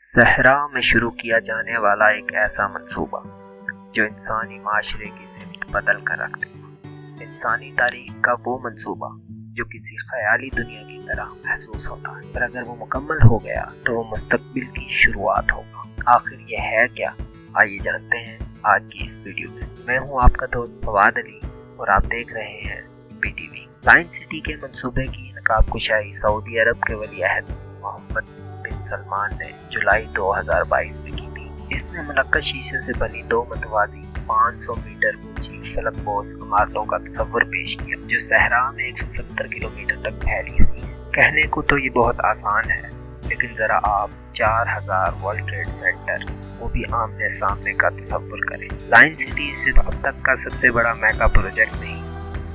सहरा में शुरू किया जाने वाला एक ऐसा मंसूबा जो इंसानी माशरे की सिमत बदल कर रख देगा। इंसानी तारीख का वो मंसूबा जो किसी ख्याली दुनिया की तरह महसूस होता है, पर अगर वो मुकम्मल हो गया तो वो मुस्तकबिल की शुरुआत होगा। आखिर ये है क्या? आइए जानते हैं आज की इस वीडियो में। मैं हूँ आपका दोस्त फवाद अली और आप देख रहे हैं BTV। लाइन सिटी के मंसूबे की नकाब कुशाई सऊदी अरब के वली अहद मोहम्मद बिन सलमान ने जुलाई 2022 में की थी। इसने मुनक्कद शीशे से बनी दो मतवाजी 500 मीटर ऊंची फलकपोश इमारतों का तस्वर पेश किया जो सहरा में 170 किलोमीटर तक फैली हुई है। कहने को तो ये बहुत आसान है, लेकिन जरा आप 4000 वर्ल्ड ट्रेड सेंटर वो भी आमने सामने का तस्वर करें। लाइन सिटी सिर्फ अब तक का सबसे बड़ा मेगा प्रोजेक्ट नहीं,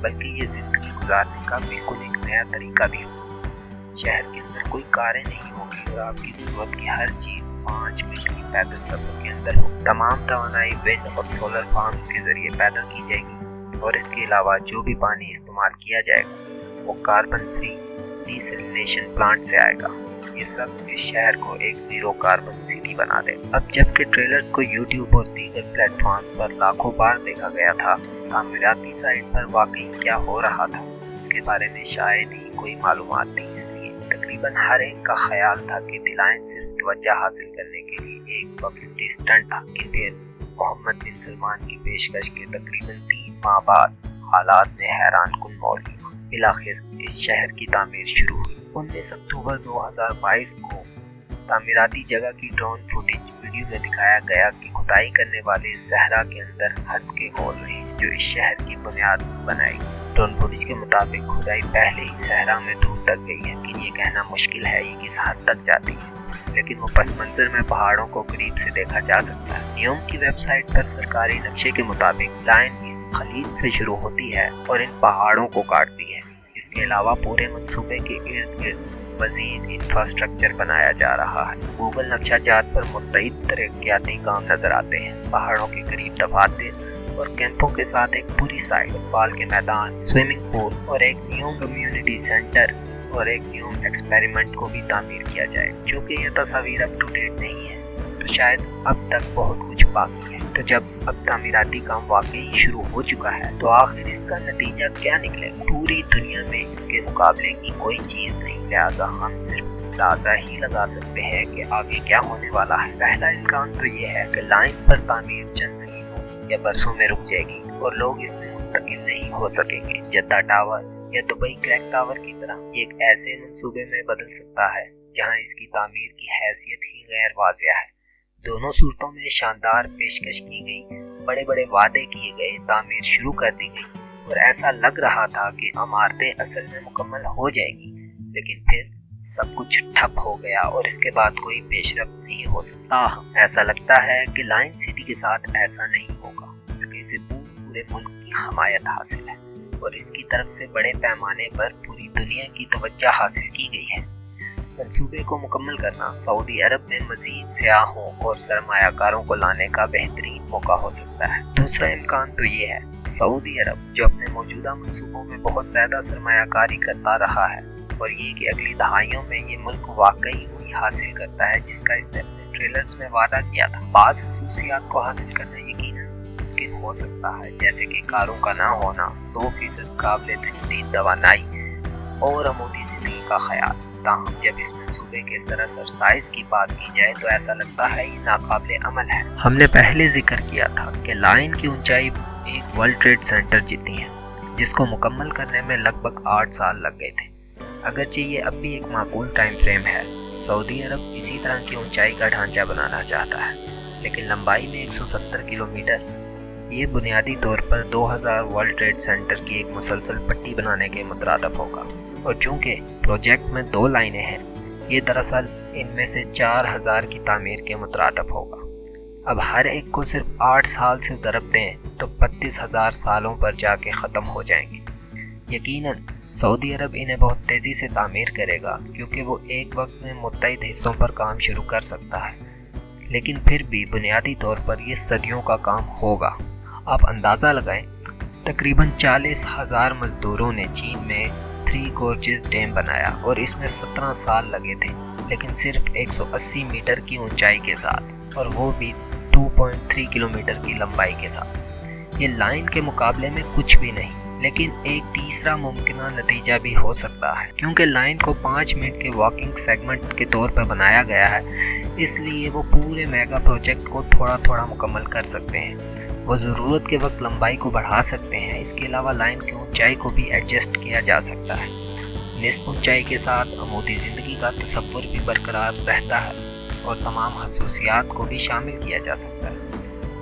बल्कि ये जिंदगी गुजारने का बिल्कुल एक नया तरीका भी होगा। शहर के अंदर कोई कारें नहीं होगी और आपकी जरूरत की हर चीज 5 मिनट की पैदल सफर के अंदर हो। तमाम तवानाई विंड और सोलर फार्म्स के जरिए पैदा की जाएगी और इसके अलावा जो भी पानी इस्तेमाल किया जाएगा वो कार्बन फ्री डिसैलिनेशन प्लांट से आएगा। ये सब इस शहर को एक जीरो कार्बन सिटी बना दे। अब जबकि ट्रेलर्स को यूट्यूब और दीगर प्लेटफॉर्म पर लाखों बार देखा गया था, तामीराती साइट पर वाकई क्या हो रहा था इसके बारे में शायद ही कोई मालूमात नहीं। इसलिए तकरीबन हर एक का ख्याल था कि लाइन सिर्फ तवज्जो हासिल करने के लिए एक पब्लिसिटी स्टंट था। फिर मोहम्मद बिन सलमान की पेशकश के तकरीबन 3 माह बाद हालात ने हैरान कुन मोड़ लिया। बिलाखिर इस शहर की तामीर शुरू हुई। 19 अक्टूबर 2022 को तामीराती जगह की ड्रोन फुटेज वीडियो में दिखाया गया कि खुदाई करने वाले सहरा के अंदर हल्के होल रहे जो इस शहर की बुनियाद बनाएगी। ड्रोन फुटेज के मुताबिक खुदाई पहले ही सहरा में दूर तक गई है, लेकिन ये कहना मुश्किल है ये किस हद तक जाती है, लेकिन वो पस मंजर में पहाड़ों को करीब से देखा जा सकता है। नियोम की वेबसाइट पर सरकारी नक्शे के मुताबिक लाइन इस खलीज से शुरू होती है और इन पहाड़ों को काटती है। इसके अलावा पूरे मंसूबे के इर्द गिर्द मजीद इंफ्रास्ट्रक्चर बनाया जा रहा है। गूगल नक्शा जात पर मुतअद्दिद तरक्याती काम नजर आते हैं। पहाड़ों के करीब दफातर और कैंपों के साथ एक पूरी साइट, फुटबॉल के मैदान, स्विमिंग पूल और एक न्यू कम्युनिटी सेंटर और एक न्यू एक्सपेरिमेंट को भी तामीर किया जाए। चूँकि यह तस्वीर अप टू डेट नहीं है तो शायद अब तक बहुत कुछ बाकी है। तो जब अब तामीराती काम वाकई शुरू हो चुका है तो आखिर इसका नतीजा क्या निकलेगा? पूरी दुनिया में इसके मुकाबले की कोई चीज नहीं, लिहाजा हम सिर्फ अंदाजा ही लगा सकते हैं कि आगे क्या होने वाला है। पहला इम्कान तो ये है कि लाइन पर तामीर चंद महीनों या बरसों में रुक जाएगी और लोग इसमें मुंतकिल नहीं हो सकेंगे। जद्दा टावर या दुबई क्रैक टावर की तरह एक ऐसे मंसूबे में बदल सकता है जहां इसकी तामीर की हैसियत ही गैर वाज़िह है। दोनों सूरतों में शानदार पेशकश की गई, बड़े बड़े वादे किए गए, तामीर शुरू कर दी गई और ऐसा लग रहा था कि इमारतें असल में मुकम्मल हो जाएगी, लेकिन फिर सब कुछ ठप हो गया और इसके बाद कोई पेशरफ्त नहीं हो सकता। ऐसा लगता है कि लाइन सिटी के साथ ऐसा नहीं होगा, क्योंकि इसे पूरे मुल्क की हमायत हासिल है और इसकी तरफ से बड़े पैमाने पर पूरी दुनिया की तवज्जो हासिल की गई है। मंसूबे को मुकम्मल करना सऊदी अरब में मजीद सियाहों और सरमायाकारों को लाने का बेहतरीन मौका हो सकता है। दूसरा इम्कान तो ये है, सऊदी अरब जो अपने मौजूदा मंसूबों में बहुत ज्यादा सरमायाकारी करता रहा है और ये कि अगली दहाइयों में ये मुल्क वाकई वही हासिल करता है जिसका इसने अपने ट्रेलर्स में वादा किया था। बाज़ खसूसियात को हासिल करना यकीनन मुमकिन हो सकता है, जैसे कि कारों का ना होना, 100% काबिल तजदीद तवानाई और अमूदी जिंदगी का ख्याल। ताहम जब इस मंसूबे के सरासर साइज की बात की जाए तो ऐसा लगता है ये नाकाबिले अमल है। हमने पहले जिक्र किया था कि लाइन की ऊंचाई एक वर्ल्ड ट्रेड सेंटर जितनी है, जिसको मुकम्मल करने में लगभग 8 साल लग गए थे। अगरचे ये अब भी एक माकूल टाइम फ्रेम है, सऊदी अरब इसी तरह की ऊंचाई का ढांचा बनाना चाहता है, लेकिन लंबाई में 170 किलोमीटर ये बुनियादी तौर पर 2000 वर्ल्ड ट्रेड सेंटर की एक मुसलसल पट्टी बनाने के मुतरादिफ होगा। और चूँकि प्रोजेक्ट में 2 लाइनें हैं, ये दरअसल इनमें से 4000 की तामीर के मुतरादिफ होगा। अब हर एक को सिर्फ 8 साल से ज़रब दें तो 35000 सालों पर जाके ख़त्म हो जाएंगे। यकीनन सऊदी अरब इन्हें बहुत तेज़ी से तामीर करेगा, क्योंकि वो एक वक्त में मुत्तहिद हिस्सों पर काम शुरू कर सकता है, लेकिन फिर भी बुनियादी तौर पर ये सदियों का काम होगा। आप अंदाज़ा लगाएं, तकरीबन 40,000 मजदूरों ने चीन में 3 गोर्जेस डैम बनाया और इसमें 17 साल लगे थे। लेकिन सिर्फ 180 मीटर की ऊंचाई के साथ, और वो भी 2.3 किलोमीटर की लंबाई के साथ। ये लाइन के मुकाबले में कुछ भी नहीं, लेकिन एक तीसरा मुमकिन नतीजा भी हो सकता है। क्योंकि लाइन को 5 मिनट के वॉकिंग सेगमेंट के तौर पर बनाया गया है, इसलिए वो पूरे मेगा प्रोजेक्ट को थोड़ा थोड़ा मुकम्मल कर सकते हैं। वो ज़रूरत के वक्त लंबाई को बढ़ा सकते हैं। इसके अलावा लाइन की ऊंचाई को भी एडजस्ट किया जा सकता है। निस्फ ऊंचाई के साथ अमूदी ज़िंदगी का तसव्वुर भी बरकरार रहता है और तमाम खसूसियात को भी शामिल किया जा सकता है।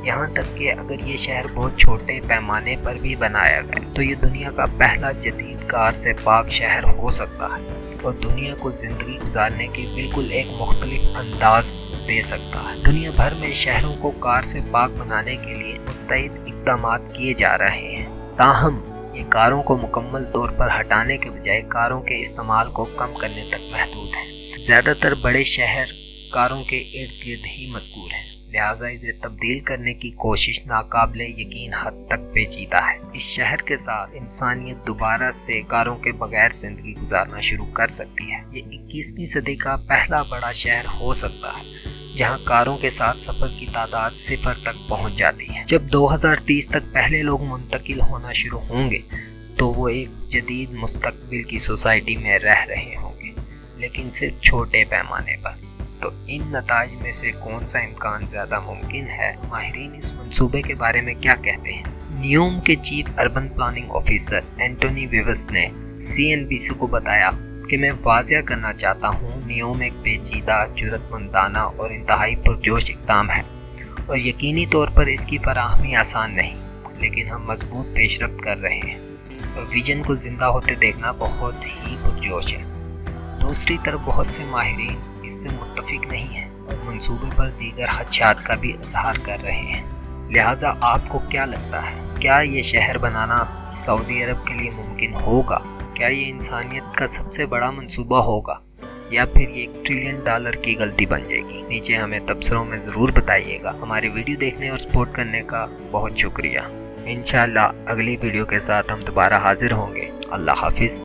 यहाँ तक कि अगर ये शहर बहुत छोटे पैमाने पर भी बनाया गया तो ये दुनिया का पहला जदीद कार से पाक शहर हो सकता है और दुनिया को ज़िंदगी गुजारने की बिल्कुल एक मुख्तलिफ अंदाज दे सकता है। दुनिया भर में शहरों को कार से पाक बनाने के लिए मुत्तईद इक़दाम किए जा रहे हैं। ताहम ये कारों को मुकम्मल तौर पर हटाने के बजाय कारों के इस्तेमाल को कम करने तक महदूद है। ज़्यादातर बड़े शहर कारों के इर्द गिर्द ही मज़कूर हैं, लिहाजा इसे तब्दील करने की कोशिश नाकाबिले यकीन हद तक पेचीदा है। इस शहर के साथ इंसानियत दोबारा से कारों के बगैर ज़िंदगी गुजारना शुरू कर सकती है। ये 21वीं सदी का पहला बड़ा शहर हो सकता है जहां कारों के साथ सफ़र की तादाद 0 तक पहुंच जाती है। जब 2030 तक पहले लोग मुंतकिल होना शुरू होंगे तो वो एक जदीद मुस्तकबिल की सोसाइटी में रह रहे होंगे, लेकिन सिर्फ छोटे पैमाने पर। तो इन नताइज में से कौन सा इम्कान ज़्यादा मुमकिन है? माहिरीन इस मंसूबे के बारे में क्या कहते हैं? न्यूम के chief urban planning officer Antoni Vives ने CNBC को बताया कि मैं वाज़िया करना चाहता हूँ, न्यूम एक पेचीदा, जुर्रतमंदाना और इंतहाई पुरजोश इक़दाम है और यकीनी तौर पर इसकी फराहमी आसान नहीं, लेकिन हम मजबूत पेशरफ्त कर रहे हैं और विजन को ज़िंदा होते देखना बहुत ही पुरजोश है। दूसरी तरफ बहुत से माहिरीन इससे मुत्तफिक नहीं हैं और मंसूबे पर दीगर खदशात का भी इजहार कर रहे हैं। लिहाजा आपको क्या लगता है, क्या ये शहर बनाना सऊदी अरब के लिए मुमकिन होगा? क्या ये इंसानियत का सबसे बड़ा मंसूबा होगा या फिर ये $1 ट्रिलियन की गलती बन जाएगी? नीचे हमें तबसरों में ज़रूर बताइएगा। हमारी वीडियो देखने और सपोर्ट करने का बहुत शुक्रिया। इंशाअल्लाह अगली वीडियो के साथ हम दोबारा हाजिर होंगे। अल्लाह हाफिज़।